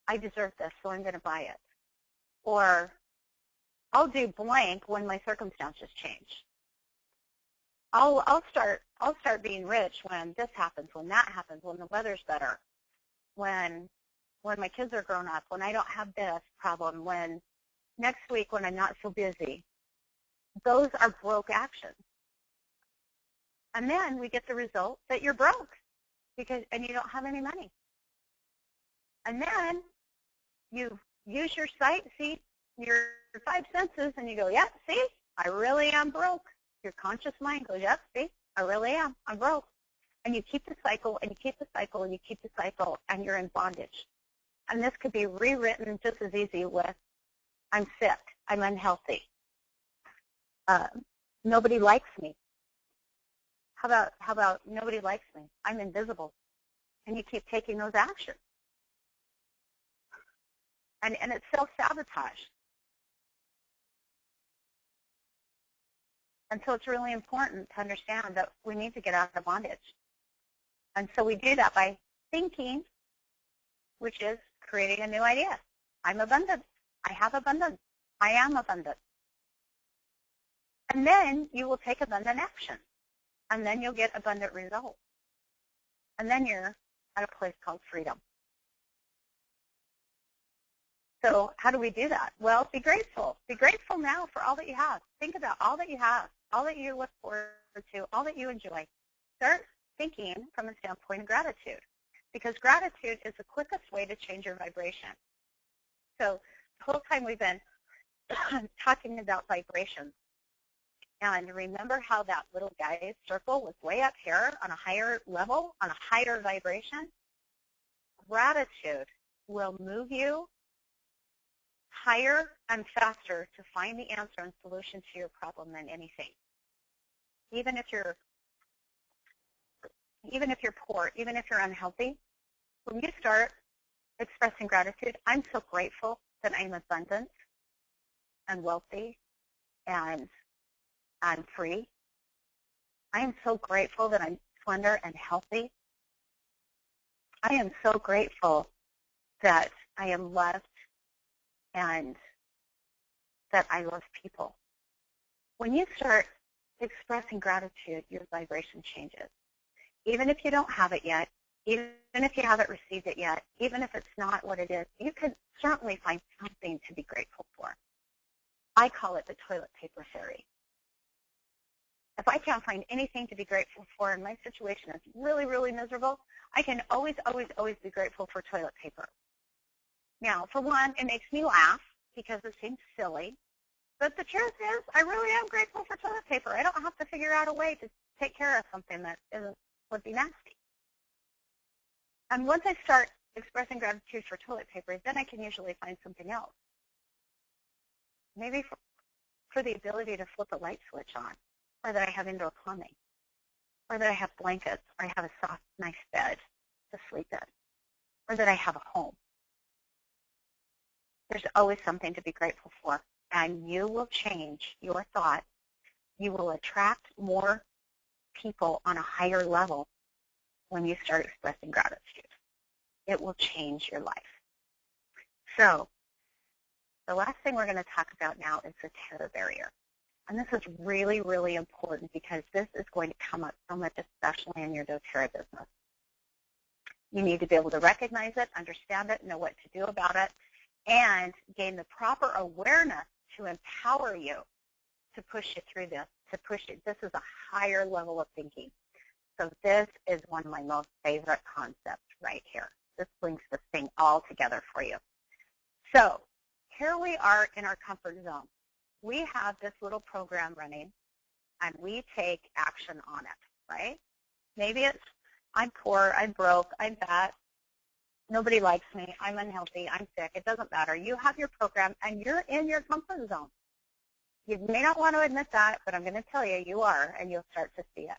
I deserve this, so I'm going to buy it. Or I'll do blank when my circumstances change. I'll start being rich when this happens, when that happens, when the weather's better, when my kids are grown up, when I don't have this problem, when next week when I'm not so busy. Those are broke actions. And then we get the result that you're broke and you don't have any money. And then you use your your five senses, and you go, yep, see, I really am broke. Your conscious mind goes, yep, see, I really am. I'm broke. And you keep the cycle, and you keep the cycle, and you keep the cycle, and you're in bondage. And this could be rewritten just as easy with, I'm sick, I'm unhealthy. Nobody likes me. How about nobody likes me? I'm invisible. And you keep taking those actions. And it's self-sabotage. And so it's really important to understand that we need to get out of bondage. And so we do that by thinking, which is creating a new idea. I'm abundant. I have abundance. I am abundant. And then you will take abundant action. And then you'll get abundant results. And then you're at a place called freedom. So how do we do that? Well, be grateful. Be grateful now for all that you have. Think about all that you have, all that you look forward to, all that you enjoy. Start thinking from a standpoint of gratitude, because gratitude is the quickest way to change your vibration. So the whole time we've been talking about vibrations. And remember how that little guy's circle was way up here on a higher level, on a higher vibration? Gratitude will move you higher and faster to find the answer and solution to your problem than anything. Even if you're poor, even if you're unhealthy, when you start expressing gratitude, I'm so grateful that I'm abundant and wealthy and I'm free. I am so grateful that I'm slender and healthy. I am so grateful that I am loved, and that I love people. When you start expressing gratitude, your vibration changes. Even if you don't have it yet, even if you haven't received it yet, even if it's not what it is, you can certainly find something to be grateful for. I call it the toilet paper theory. If I can't find anything to be grateful for and my situation is really, really miserable, I can always, always, always be grateful for toilet paper. Now, for one, it makes me laugh because it seems silly. But the truth is, I really am grateful for toilet paper. I don't have to figure out a way to take care of something that would be nasty. And once I start expressing gratitude for toilet paper, then I can usually find something else. Maybe for the ability to flip a light switch on, or that I have indoor plumbing, or that I have blankets, or I have a soft, nice bed to sleep in, or that I have a home. There's always something to be grateful for, and you will change your thoughts. You will attract more people on a higher level when you start expressing gratitude. It will change your life. So the last thing we're going to talk about now is the terror barrier. And this is really, really important because this is going to come up so much, especially in your doTERRA business. You need to be able to recognize it, understand it, know what to do about it, and gain the proper awareness to empower you to push you through this, to push it. This is a higher level of thinking. So this is one of my most favorite concepts right here. This brings this thing all together for you. So here we are in our comfort zone. We have this little program running, and we take action on it, right? Maybe it's, I'm poor, I'm broke, I'm fat, nobody likes me, I'm unhealthy, I'm sick. It doesn't matter. You have your program, and you're in your comfort zone. You may not want to admit that, but I'm going to tell you, you are, and you'll start to see it.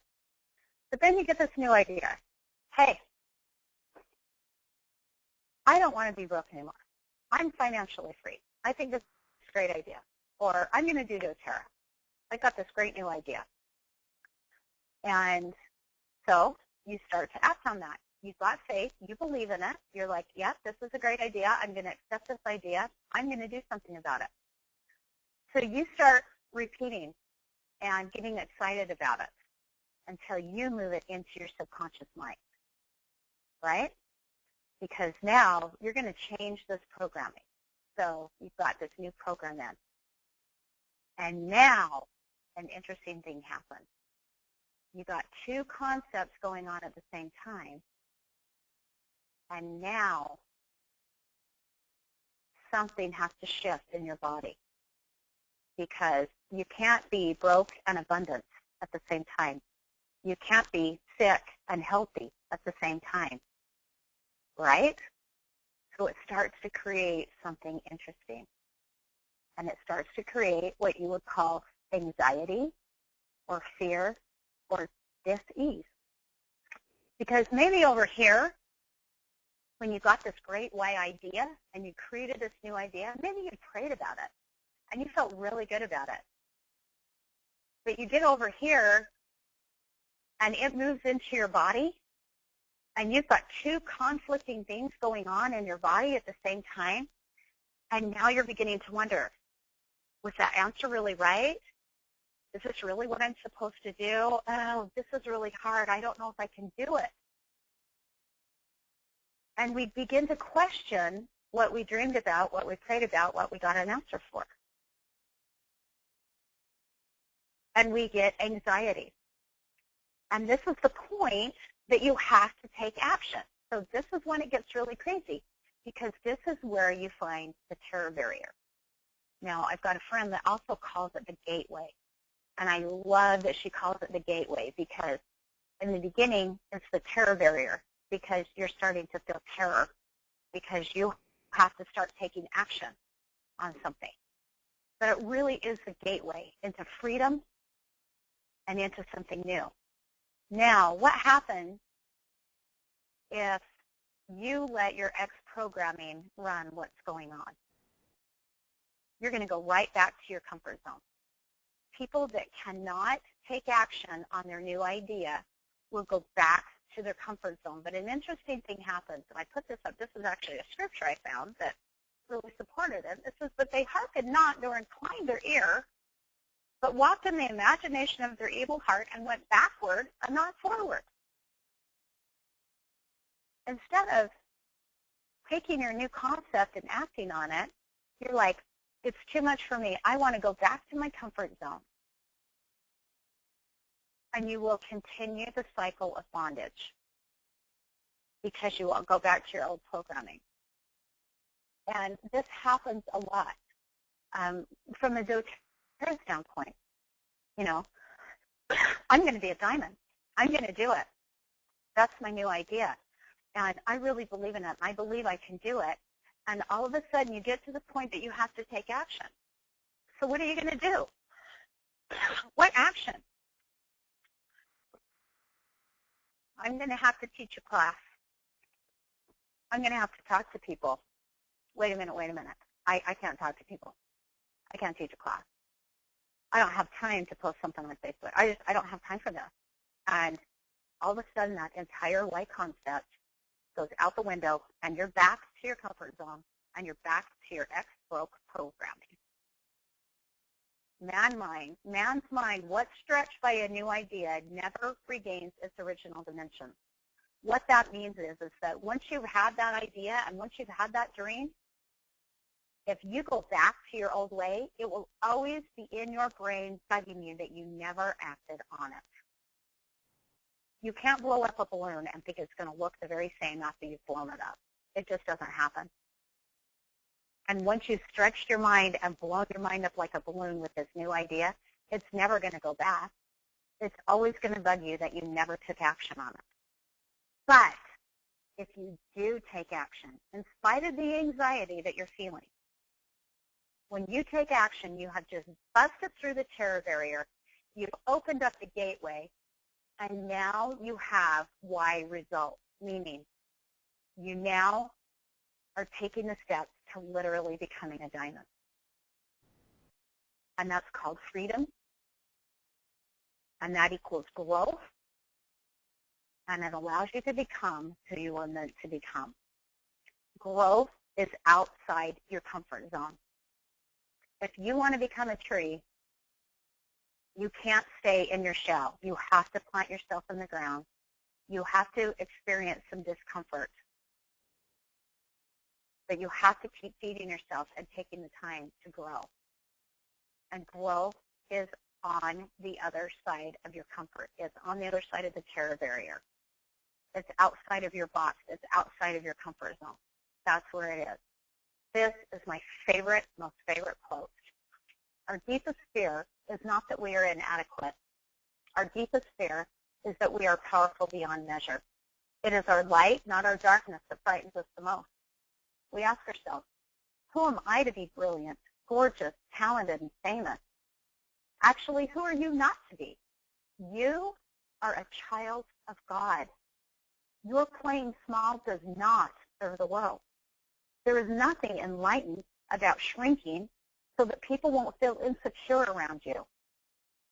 But then you get this new idea. Hey, I don't want to be broke anymore. I'm financially free. I think this is a great idea. Or I'm going to do doTERRA. I got this great new idea. And so you start to act on that. You've got faith. You believe in it. You're like, yep, this is a great idea. I'm going to accept this idea. I'm going to do something about it. So you start repeating and getting excited about it until you move it into your subconscious mind, right? Because now you're going to change this programming. So you've got this new program in. And now an interesting thing happens. You got two concepts going on at the same time. And now something has to shift in your body because you can't be broke and abundant at the same time. You can't be sick and healthy at the same time, right? So it starts to create something interesting. And it starts to create what you would call anxiety or fear or dis-ease. Because maybe over here, when you got this great white idea and you created this new idea, maybe you prayed about it and you felt really good about it. But you get over here and it moves into your body and you've got two conflicting things going on in your body at the same time, and now you're beginning to wonder, was that answer really right? Is this really what I'm supposed to do? Oh, this is really hard. I don't know if I can do it. And we begin to question what we dreamed about, what we prayed about, what we got an answer for. And we get anxiety. And this is the point that you have to take action. So this is when it gets really crazy, because this is where you find the terror barrier. Now, I've got a friend that also calls it the gateway. And I love that she calls it the gateway because in the beginning, it's the terror barrier because you're starting to feel terror because you have to start taking action on something. But it really is the gateway into freedom and into something new. Now, what happens if you let your ex-programming run what's going on? You're going to go right back to your comfort zone. People that cannot take action on their new idea will go back to their comfort zone. But an interesting thing happens, and I put this up. This is actually a scripture I found that really supported it. It says, but they hearkened not, nor inclined their ear, but walked in the imagination of their evil heart and went backward and not forward. Instead of taking your new concept and acting on it, you're like, it's too much for me. I want to go back to my comfort zone. And you will continue the cycle of bondage because you will go back to your old programming. And this happens a lot. From a doTERRA standpoint, you know, I'm going to be a diamond. I'm going to do it. That's my new idea. And I really believe in it. I believe I can do it. And all of a sudden you get to the point that you have to take action. So what are you going to do? What action? I'm going to have to teach a class. I'm going to have to talk to people. Wait a minute. I can't talk to people. I can't teach a class. I don't have time to post something on Facebook. I don't have time for this. And all of a sudden that entire life concept goes out the window, and you're back to your comfort zone, and you're back to your ex-broke programming. Man's mind, what's stretched by a new idea, never regains its original dimension. What that means is that once you've had that idea and once you've had that dream, if you go back to your old way, it will always be in your brain bugging you that you never acted on it. You can't blow up a balloon and think it's going to look the very same after you've blown it up. It just doesn't happen. And once you've stretched your mind and blown your mind up like a balloon with this new idea, it's never going to go back. It's always going to bug you that you never took action on it. But if you do take action, in spite of the anxiety that you're feeling, when you take action, you have just busted through the terror barrier, you've opened up the gateway, and now you have Y results, meaning you now are taking the steps to literally becoming a diamond. And that's called freedom, and that equals growth, and it allows you to become who you are meant to become. Growth is outside your comfort zone. If you want to become a tree, you can't stay in your shell. You have to plant yourself in the ground. You have to experience some discomfort. But you have to keep feeding yourself and taking the time to grow. And growth is on the other side of your comfort. It's on the other side of the terror barrier. It's outside of your box. It's outside of your comfort zone. That's where it is. This is my most favorite quote. Our deepest fear is not that we are inadequate. Our deepest fear is that we are powerful beyond measure. It is our light, not our darkness, that frightens us the most. We ask ourselves, who am I to be brilliant, gorgeous, talented, and famous? Actually, who are you not to be? You are a child of God. Your playing small does not serve the world. There is nothing enlightened about shrinking so that people won't feel insecure around you.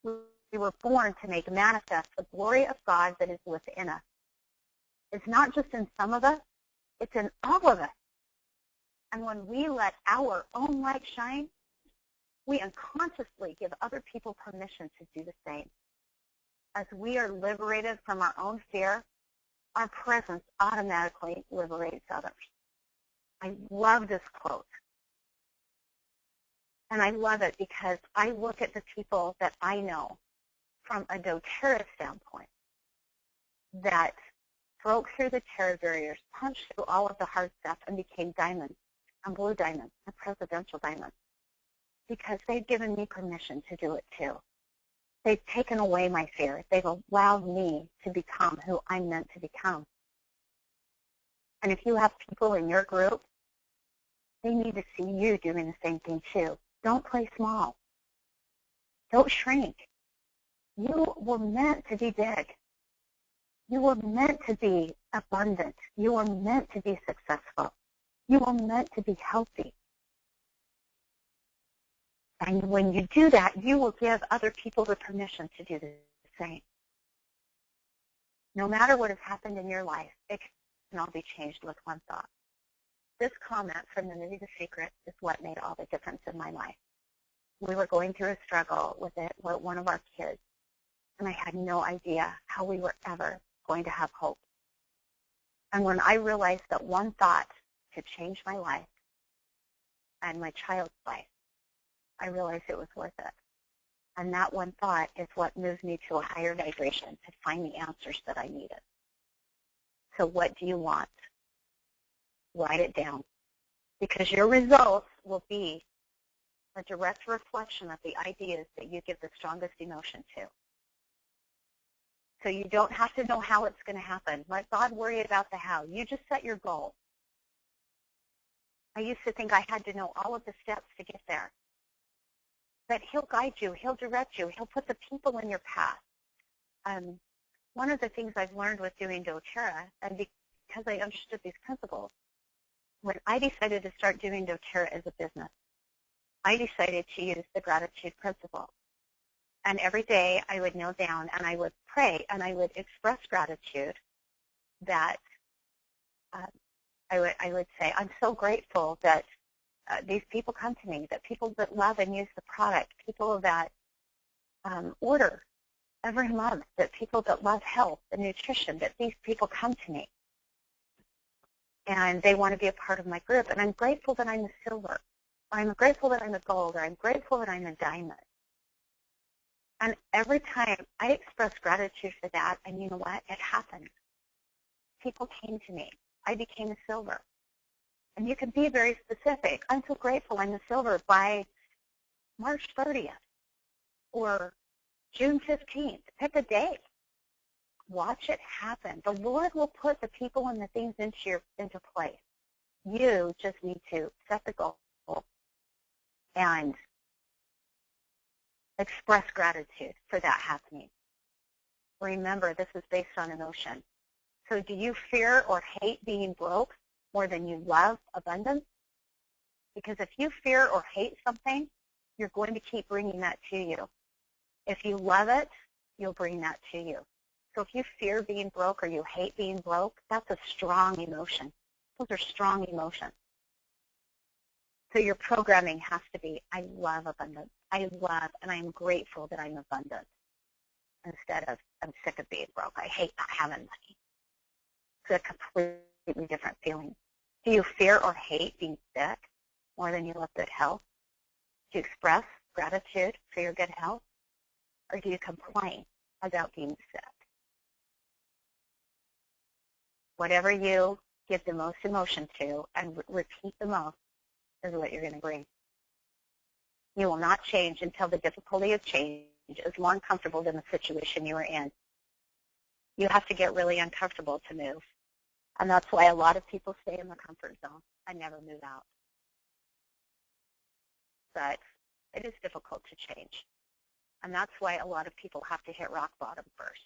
We were born to make manifest the glory of God that is within us. It's not just in some of us, it's in all of us. And when we let our own light shine, we unconsciously give other people permission to do the same. As we are liberated from our own fear, our presence automatically liberates others. I love this quote. And I love it because I look at the people that I know from a doTERRA standpoint that broke through the terror barriers, punched through all of the hard stuff, and became diamonds, and blue diamonds, and presidential diamonds, because they've given me permission to do it too. They've taken away my fear. They've allowed me to become who I'm meant to become. And if you have people in your group, they need to see you doing the same thing too. Don't play small. Don't shrink. You were meant to be big. You were meant to be abundant. You were meant to be successful. You were meant to be healthy. And when you do that, you will give other people the permission to do the same. No matter what has happened in your life, it can all be changed with one thought. This comment from the movie The Secret is what made all the difference in my life. We were going through a struggle with one of our kids, and I had no idea how we were ever going to have hope. And when I realized that one thought could change my life and my child's life, I realized it was worth it. And that one thought is what moved me to a higher vibration to find the answers that I needed. So what do you want? Write it down, because your results will be a direct reflection of the ideas that you give the strongest emotion to. So you don't have to know how it's going to happen. Let God worry about the how. You just set your goal. I used to think I had to know all of the steps to get there. But He'll guide you. He'll direct you. He'll put the people in your path. One of the things I've learned with doing doTERRA, and because I understood these principles, when I decided to start doing doTERRA as a business, I decided to use the gratitude principle. And every day I would kneel down and I would pray and I would express gratitude that I would say, I'm so grateful that these people come to me, that people that love and use the product, people that order every month, that people that love health and nutrition, that these people come to me and they want to be a part of my group. And I'm grateful that I'm a silver, or I'm grateful that I'm a gold, or I'm grateful that I'm a diamond. And every time I expressed gratitude for that, and you know what? It happened. People came to me. I became a silver. And you can be very specific. I'm so grateful I'm a silver by March 30th or June 15th. Pick a day. Watch it happen. The Lord will put the people and the things into place. You just need to set the goal and express gratitude for that happening. Remember, this is based on emotion. So do you fear or hate being broke more than you love abundance? Because if you fear or hate something, you're going to keep bringing that to you. If you love it, you'll bring that to you. So if you fear being broke or you hate being broke, that's a strong emotion. Those are strong emotions. So your programming has to be, I love abundance. I love and I am grateful that I'm abundant, instead of I'm sick of being broke. I hate not having money. It's a completely different feeling. Do you fear or hate being sick more than you love good health? Do you express gratitude for your good health? Or do you complain about being sick? Whatever you give the most emotion to and repeat the most is what you're going to bring. You will not change until the difficulty of change is more uncomfortable than the situation you are in. You have to get really uncomfortable to move. And that's why a lot of people stay in the comfort zone and never move out. But it is difficult to change. And that's why a lot of people have to hit rock bottom first.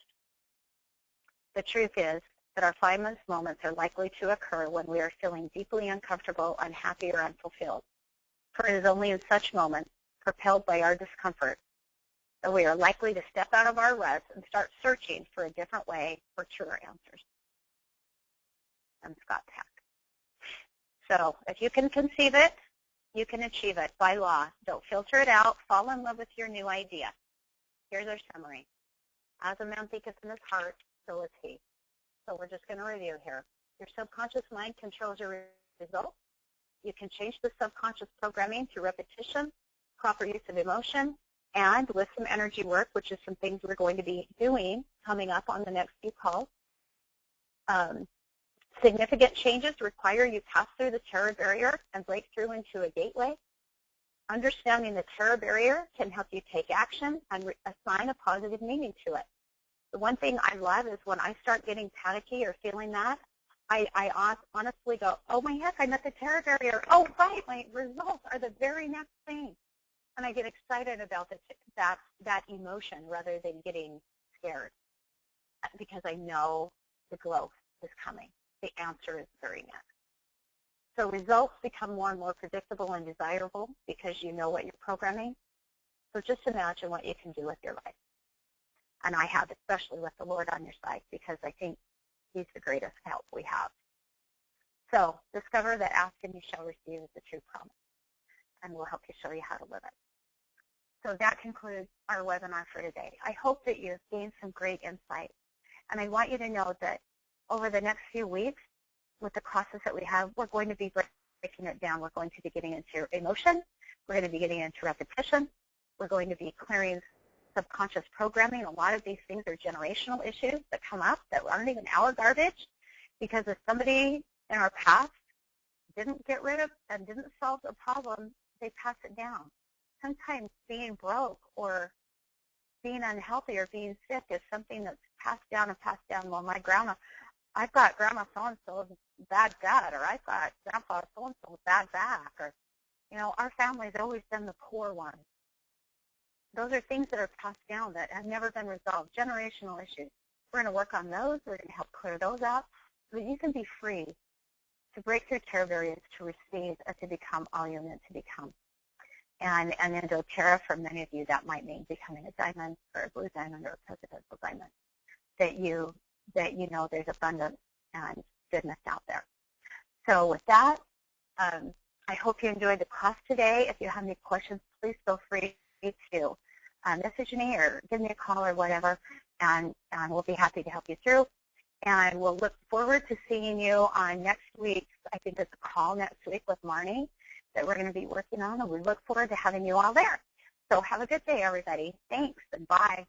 The truth is that our finest moments are likely to occur when we are feeling deeply uncomfortable, unhappy, or unfulfilled. For it is only in such moments, propelled by our discomfort, that we are likely to step out of our ruts and start searching for a different way for truer answers. I'm Scott Tack. So if you can conceive it, you can achieve it by law. Don't filter it out. Fall in love with your new idea. Here's our summary. As a man thinketh in his heart, so is he. So we're just going to review here. Your subconscious mind controls your results. You can change the subconscious programming through repetition, proper use of emotion, and with some energy work, which is some things we're going to be doing coming up on the next few calls. Significant changes require you pass through the terror barrier and break through into a gateway. Understanding the terror barrier can help you take action and assign a positive meaning to it. The one thing I love is when I start getting panicky or feeling that, I honestly go, oh my heck, I'm at the terror barrier. Oh, right, my results are the very next thing. And I get excited about that emotion rather than getting scared, because I know the growth is coming. The answer is very next. So results become more and more predictable and desirable because you know what you're programming. So just imagine what you can do with your life. And I have, especially with the Lord on your side, because I think he's the greatest help we have. So discover that ask and you shall receive is the true promise, and we'll help you show you how to live it. So that concludes our webinar for today. I hope that you've gained some great insight. And I want you to know that over the next few weeks, with the classes that we have, we're going to be breaking it down. We're going to be getting into emotion. We're going to be getting into repetition. We're going to be clearing subconscious programming. A lot of these things are generational issues that come up that aren't even our garbage, because if somebody in our past didn't get rid of and didn't solve the problem, they pass it down. Sometimes being broke or being unhealthy or being sick is something that's passed down and passed down. Well, I've got grandma so-and-so's bad gut, or I've got grandpa so-and-so's bad back, or, our family's always been the poor one. Those are things that are passed down that have never been resolved, generational issues. We're going to work on those. We're going to help clear those out so that you can be free to break through terror barriers, to receive, and to become all you're meant to become. And in doTERRA, for many of you, that might mean becoming a diamond or a blue diamond or a presidential diamond, that you know there's abundance and goodness out there. So with that, I hope you enjoyed the class today. If you have any questions, please feel free to message me or give me a call or whatever, and we'll be happy to help you through. And we'll look forward to seeing you on next week's, I think it's a call next week with Marnie that we're going to be working on, and we look forward to having you all there. So have a good day, everybody. Thanks, and bye.